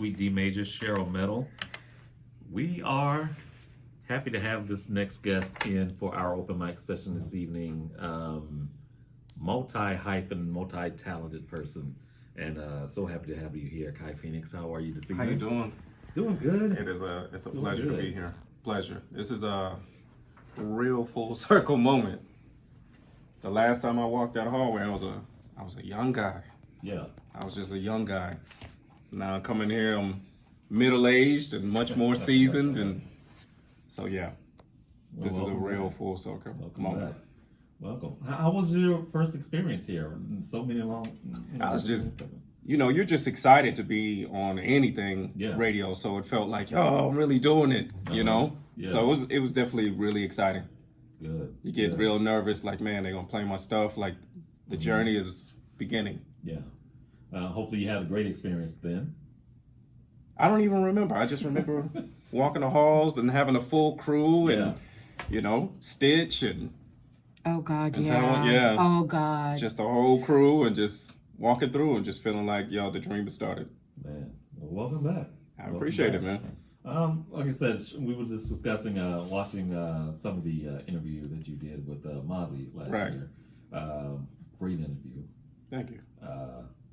We D Major Cheryl Metal. We are happy to have this next guest in for our open mic session this evening. Multi-talented person, and so happy to have you here, Kai Phoenix. How are you this evening? How you doing? Doing good. It's a Doing pleasure good. to be here. Pleasure. This is a real full circle moment. The last time I walked that hallway, I was a young guy. Yeah. I was just a young guy. Now I come in here, I'm middle aged and much more seasoned, and so yeah, Well, this is a welcome real back. full circle Welcome moment. back. Welcome. How was your first experience here? So many long. I was just, you're just excited to be on anything Yeah. radio, so it felt like, oh, I'm really doing it, Yeah. So it was definitely really exciting. Good. You get Good. real nervous, like, man, they're gonna play my stuff. Like, the journey is beginning. Yeah. Hopefully you had a great experience then. I don't even remember. I just remember walking the halls and having a full crew and, Stitch and Oh God, And yeah. Talent, yeah. Oh God. just the whole crew and just walking through and just feeling like, yo, the dream has started. Man, well, welcome back. I Welcome appreciate it, back. man. Like I said, we were just discussing, watching some of the interview that you did with Mozzie last Right. year. Great interview. Thank you.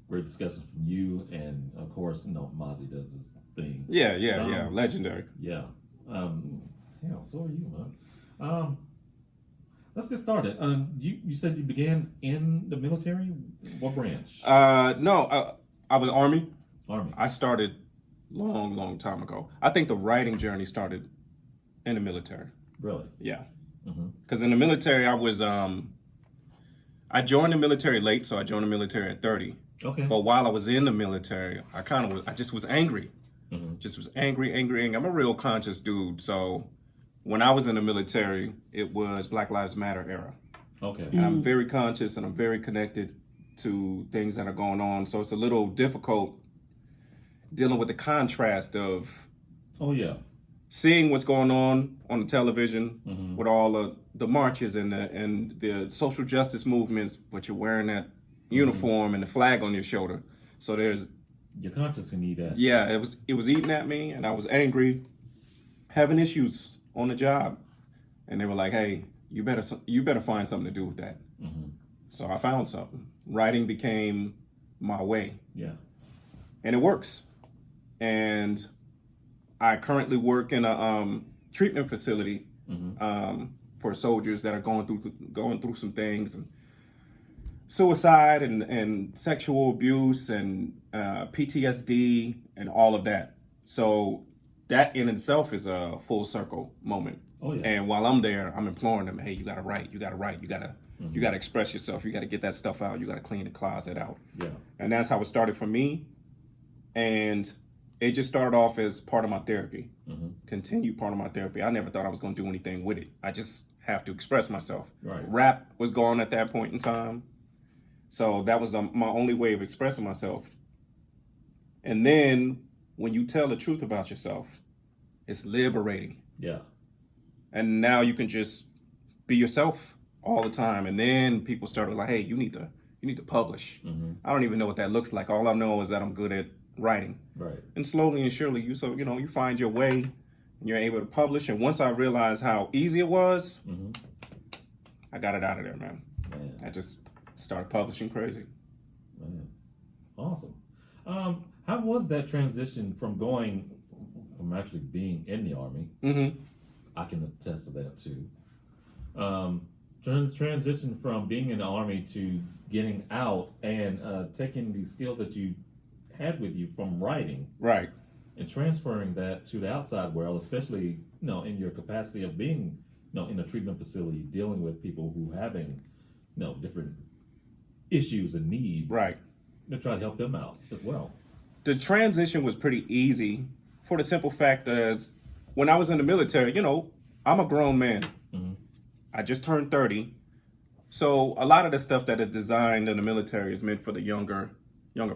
Great discussion from you, and of course, Mozzie does his thing. Yeah. Um, Legendary. Yeah. So are you, man. Let's get started. You said you began in the military. What branch? No, I was Army. Army. I started long time ago. I think the writing journey started in the military. Really? Yeah. Mm-hmm. Because in the military, I joined the military late, so I joined the military at 30. Okay. But while I was in the military, I just was angry. Mm-hmm. Just was angry. I'm a real conscious dude. So when I was in the military, it was Black Lives Matter era. Okay. And I'm very conscious and I'm very connected to things that are going on. So it's a little difficult dealing with the contrast of Oh yeah. seeing what's going on the television Mm-hmm. with all of the marches and the social justice movements, but you're wearing that uniform and the flag on your shoulder. So there's, Your conscience can need that. yeah, it was eating at me, and I was angry, having issues on the job, and they were like, "Hey, you better find something to do with that." Mm-hmm. So I found something. Writing became my way, Yeah. and it works. And I currently work in a treatment facility for soldiers that are going through some things, and suicide and sexual abuse and PTSD and all of that. So that in itself is a full circle moment. Oh yeah. And while I'm there, I'm imploring them, hey, you gotta write, you gotta express yourself, you gotta get that stuff out, you gotta clean the closet out. Yeah. And that's how it started for me. And it just started off as part of my therapy, continued part of my therapy. I never thought I was gonna do anything with it. I just have to express myself. Right. Rap was gone at that point in time. So that was my only way of expressing myself. And then when you tell the truth about yourself, it's liberating. Yeah. And now you can just be yourself all the time. And then people started like, hey, you need to publish. Mm-hmm. I don't even know what that looks like. All I know is that I'm good at writing. Right. And slowly and surely you find your way and you're able to publish. And once I realized how easy it was, I got it out of there, man. Man. I just started publishing crazy. Man. Awesome. How was that transition from actually being in the Army? Mm-hmm. I can attest to that too. Transition from being in the Army to getting out and taking the skills that you had with you from writing Right. and transferring that to the outside world, especially in your capacity of being in a treatment facility, dealing with people who having different issues and needs. Right. To try to help them out as well. The transition was pretty easy for the simple fact that when I was in the military, I'm a grown man. I just turned 30. So a lot of the stuff that is designed in the military is meant for the younger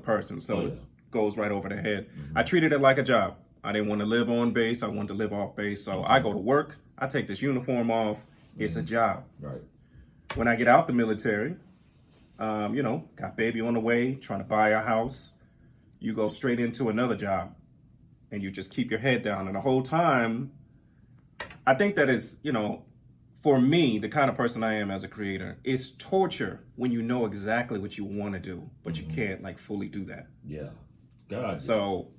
person. So it goes right over their head. I treated it like a job. I didn't want to live on base. I wanted to live off base. So I go to work. I take this uniform off. It's a job. Right. When I get out the military, got baby on the way, trying to buy a house. You go straight into another job. and you just keep your head down. And the whole time, I think that is, for me, the kind of person I am as a creator, it's torture when you know exactly what you want to do, but you can't like fully do that. Yeah. God. So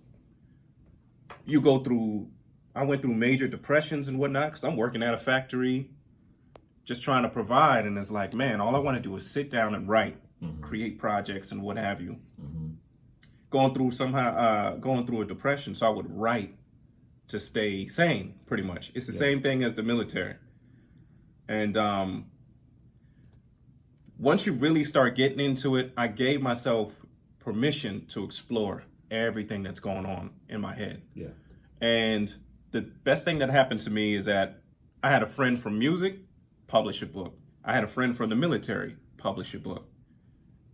you go through, I went through major depressions and whatnot because I'm working at a factory, just trying to provide. And it's like, man, all I want to do is sit down and write, create projects and what have you. Going through a depression. So I would write to stay sane, pretty much. It's the same thing as the military. And once you really start getting into it, I gave myself permission to explore everything that's going on in my head. Yeah. And the best thing that happened to me is that I had a friend from music publish a book. I had a friend from the military publish a book.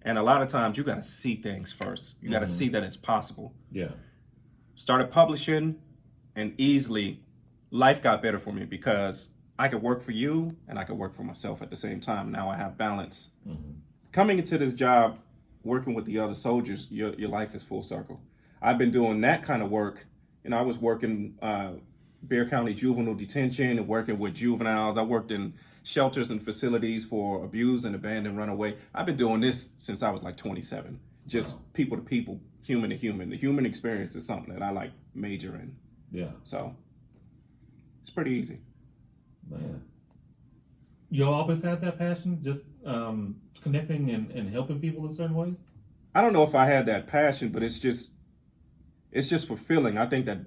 And a lot of times you got to see things first. You got to see that it's possible. Yeah. Started publishing, and easily life got better for me because I could work for you and I could work for myself at the same time. Now I have balance. Coming into this job, working with the other soldiers, your life is full circle. I've been doing that kind of work. I was working Bexar County Juvenile Detention and working with juveniles. I worked in shelters and facilities for abused and abandoned runaway. I've been doing this since I was like 27. Just people to people, human to human. The human experience is something that I like major in. Yeah. So it's pretty easy. Man. You always had that passion, just connecting and helping people in certain ways? I don't know if I had that passion, but it's just fulfilling. I think that,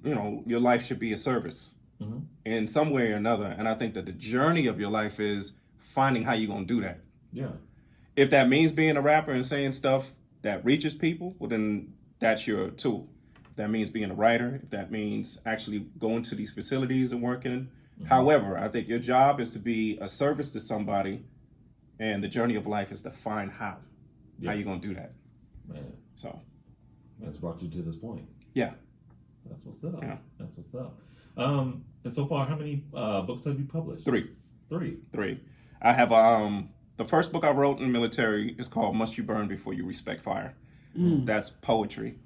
your life should be a service in some way or another. And I think that the journey of your life is finding how you're going to do that. Yeah. If that means being a rapper and saying stuff that reaches people, well, then that's your tool. If that means being a writer, if that means actually going to these facilities and working. However, I think your job is to be a service to somebody, and the journey of life is to find how you're going to do that. Man. So That's brought you to this point. yeah. That's what's up. Yeah. That's what's up. And so far, how many books have you published? Three. Three. I have the first book I wrote in the military is called Must You Burn Before You Respect Fire. That's poetry.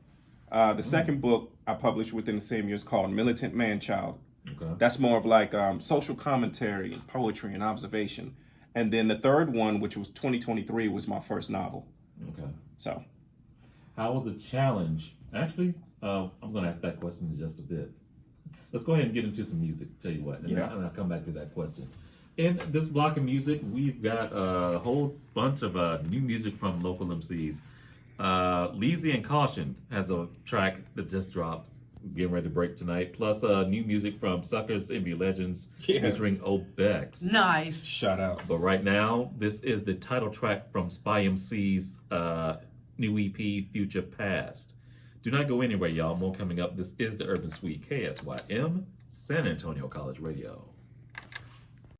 The second book I published within the same year is called Militant Man-Child. Okay. That's more of like social commentary and poetry and observation. And then the third one, which was 2023, was my first novel. Okay. So How was the challenge? Actually, I'm going to ask that question in just a bit. Let's go ahead and get into some music, tell you what, and I'll come back to that question. In this block of music, we've got a whole bunch of new music from local MCs. Leezy and Caution has a track that just dropped, getting ready to break tonight, plus new music from Suckers, Envy Legends, featuring Obex. Nice. shout out. But right now, this is the title track from Spy MC's new EP, Future Past. Do not go anywhere, y'all. More coming up. This is the Urban Suite, KSYM, San Antonio College Radio.